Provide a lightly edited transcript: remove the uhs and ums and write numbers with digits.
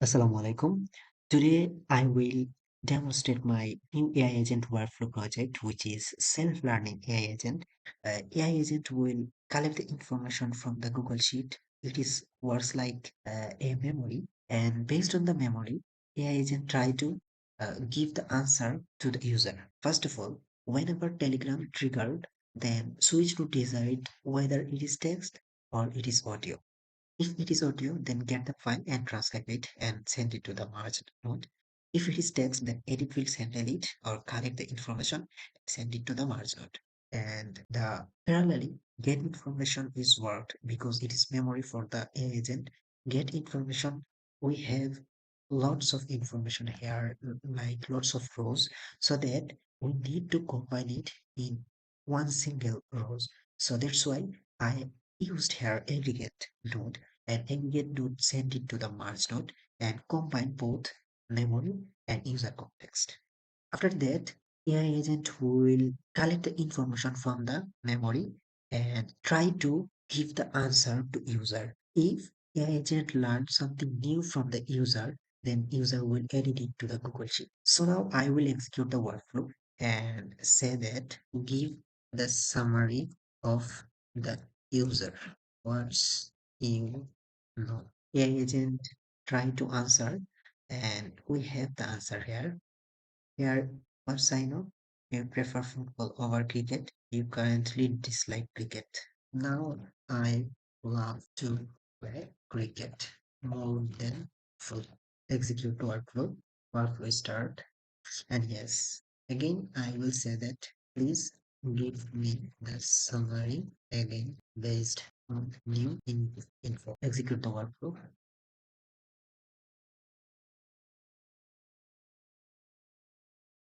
Assalamu alaikum. Today I will demonstrate my new AI agent workflow project, which is self-learning AI agent. AI agent will collect the information from the Google Sheet. It is works like a memory, and based on the memory, AI agent try to give the answer to the user. First of all, whenever Telegram triggered, then switch to decide whether it is text or it is audio. If it is audio, then get the file and transcribe it and send it to the merged node. If it is text, then edit will handle it or collect the information and send it to the merge node. And the parallelly get information is worked because it is memory for the AI agent. Get information, we have lots of information here, like lots of rows, so that we need to combine it in one single rows. So that's why I used here aggregate node, and aggregate node send it to the merge node and combine both memory and user context. After that, AI agent will collect the information from the memory and try to give the answer to user. If AI agent learns something new from the user, then user will edit it to the Google Sheet. So now I will execute the workflow and say that give the summary of the user. What's you know? AI agent try to answer, and we have the answer here. Here, once I know you prefer football over cricket, you currently dislike cricket. Now I love to play cricket more than football. Execute workflow, workflow start, and yes, again I will say that please give me the summary again based on new info. Execute the workflow.